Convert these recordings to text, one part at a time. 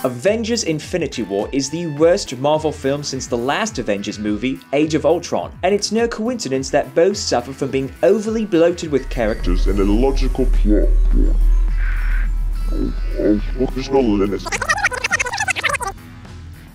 Avengers Infinity War is the worst Marvel film since the last Avengers movie, Age of Ultron, and it's no coincidence that both suffer from being overly bloated with characters and illogical plot. There's no limit.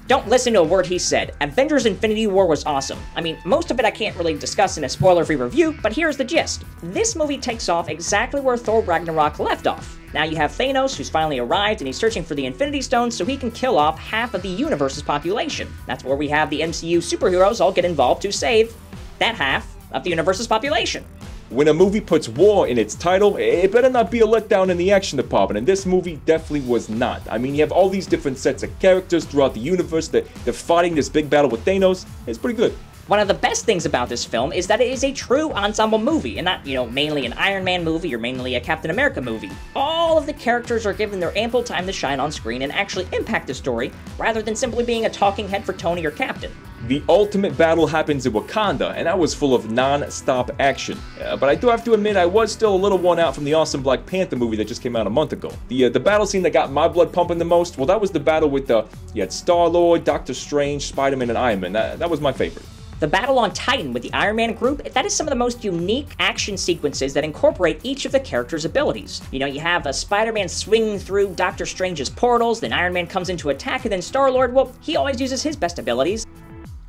Don't listen to a word he said. Avengers Infinity War was awesome. I mean, most of it I can't really discuss in a spoiler-free review, but here's the gist. This movie takes off exactly where Thor Ragnarok left off. Now you have Thanos, who's finally arrived, and he's searching for the Infinity Stones so he can kill off half of the universe's population. That's where we have the MCU superheroes all get involved to save that half of the universe's population. When a movie puts war in its title, it better not be a letdown in the action department, and this movie definitely was not. I mean, you have all these different sets of characters throughout the universe that they're fighting this big battle with Thanos. It's pretty good. One of the best things about this film is that it is a true ensemble movie, and not, mainly an Iron Man movie or mainly a Captain America movie. All of the characters are given their ample time to shine on screen and actually impact the story, rather than simply being a talking head for Tony or Captain. The ultimate battle happens in Wakanda, and that was full of non-stop action. But I do have to admit, I was still a little worn out from the awesome Black Panther movie that just came out a month ago. The battle scene that got my blood pumping the most, well, that was the battle with you had Star-Lord, Doctor Strange, Spider-Man, and Iron Man. That was my favorite. The battle on Titan with the Iron Man group, that is some of the most unique action sequences that incorporate each of the characters' abilities. You have a Spider-Man swinging through Doctor Strange's portals, then Iron Man comes in to attack, and then Star-Lord, well, he always uses his best abilities,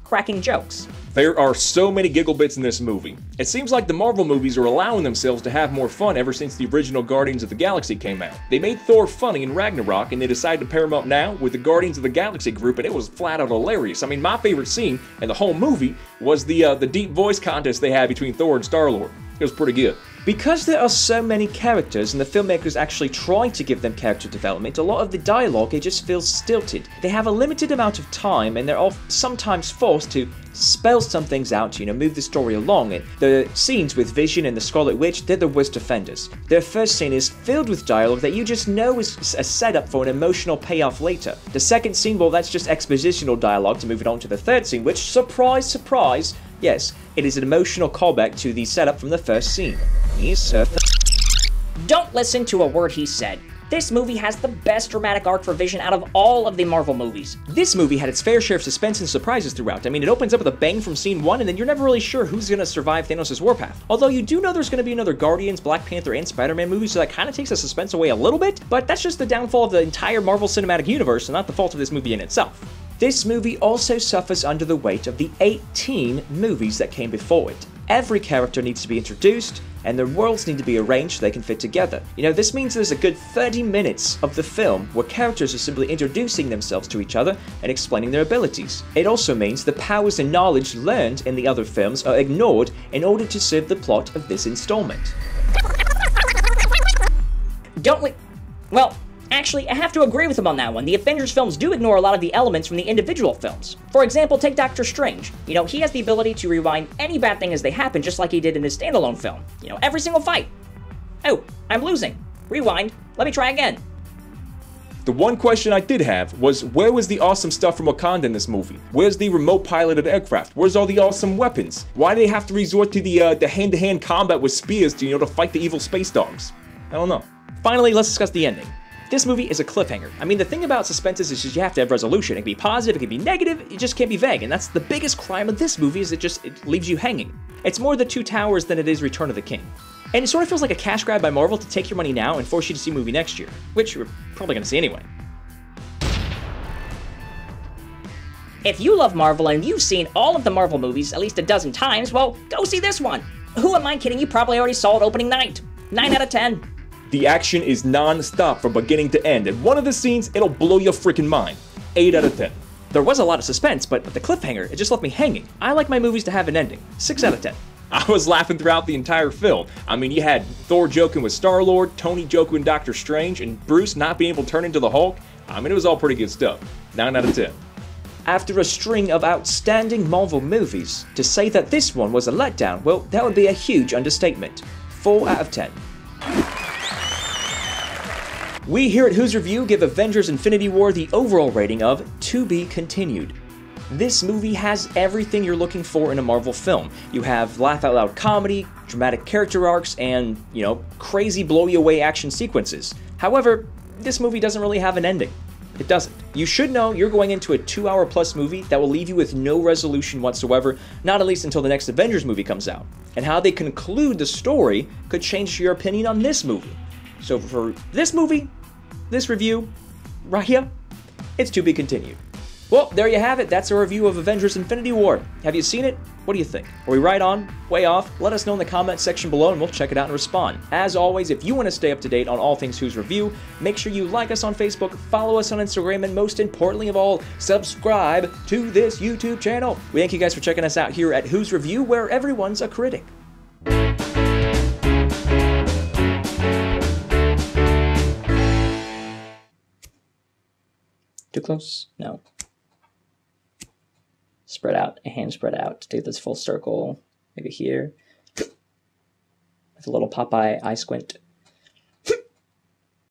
cracking jokes. There are so many giggle bits in this movie. It seems like the Marvel movies are allowing themselves to have more fun ever since the original Guardians of the Galaxy came out. They made Thor funny in Ragnarok, and they decided to pair him up now with the Guardians of the Galaxy group, and it was flat out hilarious. I mean, my favorite scene in the whole movie was the deep voice contest they had between Thor and Star-Lord. It was pretty good. Because there are so many characters and the filmmakers actually trying to give them character development, a lot of the dialogue, it just feels stilted. They have a limited amount of time and they're sometimes forced to spell some things out to, move the story along. And the scenes with Vision and the Scarlet Witch, they're the worst offenders. Their first scene is filled with dialogue that you just know is a setup for an emotional payoff later. The second scene, well, that's just expositional dialogue to move it on to the third scene, which, surprise, surprise, yes, it is an emotional callback to the setup from the first scene. Don't listen to a word he said. This movie has the best dramatic arc for Vision out of all of the Marvel movies. This movie had its fair share of suspense and surprises throughout. I mean, it opens up with a bang from scene 1, and then you're never really sure who's gonna survive Thanos' warpath. Although you do know there's gonna be another Guardians, Black Panther, and Spider-Man movie, so that kind of takes the suspense away a little bit, but that's just the downfall of the entire Marvel Cinematic Universe, and not the fault of this movie in itself. This movie also suffers under the weight of the 18 movies that came before it. Every character needs to be introduced, and their worlds need to be arranged so they can fit together. This means there's a good 30 minutes of the film where characters are simply introducing themselves to each other and explaining their abilities. It also means the powers and knowledge learned in the other films are ignored in order to serve the plot of this installment. Well, actually, I have to agree with him on that one. The Avengers films do ignore a lot of the elements from the individual films. For example, take Doctor Strange. He has the ability to rewind any bad thing as they happen, just like he did in his standalone film. Every single fight. Oh, I'm losing. Rewind. Let me try again. The one question I did have was, where was the awesome stuff from Wakanda in this movie? Where's the remote piloted aircraft? Where's all the awesome weapons? Why do they have to resort to the hand-to-hand combat with spears to fight the evil space dogs? I don't know. Finally, let's discuss the ending. This movie is a cliffhanger. I mean, the thing about suspenses is just you have to have resolution. It can be positive, it can be negative, it just can't be vague. And that's the biggest crime of this movie, is it leaves you hanging. It's more The Two Towers than it is Return of the King. And it sort of feels like a cash grab by Marvel to take your money now and force you to see a movie next year, which you're probably going to see anyway. If you love Marvel and you've seen all of the Marvel movies at least a dozen times, well, go see this one. Who am I kidding? You probably already saw it opening night. 9 out of 10. The action is non-stop from beginning to end, and one of the scenes, it'll blow your freaking mind. 8 out of 10. There was a lot of suspense, but the cliffhanger, it just left me hanging. I like my movies to have an ending. 6 out of 10. I was laughing throughout the entire film. I mean, you had Thor joking with Star-Lord, Tony joking with Doctor Strange, and Bruce not being able to turn into the Hulk. I mean, it was all pretty good stuff. 9 out of 10. After a string of outstanding Marvel movies, to say that this one was a letdown, well, that would be a huge understatement. 4 out of 10. We here at Who's Review give Avengers Infinity War the overall rating of To Be Continued. This movie has everything you're looking for in a Marvel film. You have laugh-out-loud comedy, dramatic character arcs, and, crazy blow-you-away action sequences. However, this movie doesn't really have an ending. It doesn't. You should know you're going into a 2-hour plus movie that will leave you with no resolution whatsoever, not at least until the next Avengers movie comes out. And how they conclude the story could change your opinion on this movie. So for this movie, this review, right here, it's to be continued. Well, there you have it. That's a review of Avengers Infinity War. Have you seen it? What do you think? Are we right on? Way off? Let us know in the comments section below and we'll check it out and respond. As always, if you want to stay up to date on all things Who's Review, make sure you like us on Facebook, follow us on Instagram, and most importantly of all, subscribe to this YouTube channel. We thank you guys for checking us out here at Who's Review, where everyone's a critic. Too close? No. Spread out, a hand spread out to do this full circle, maybe here, with a little Popeye eye squint.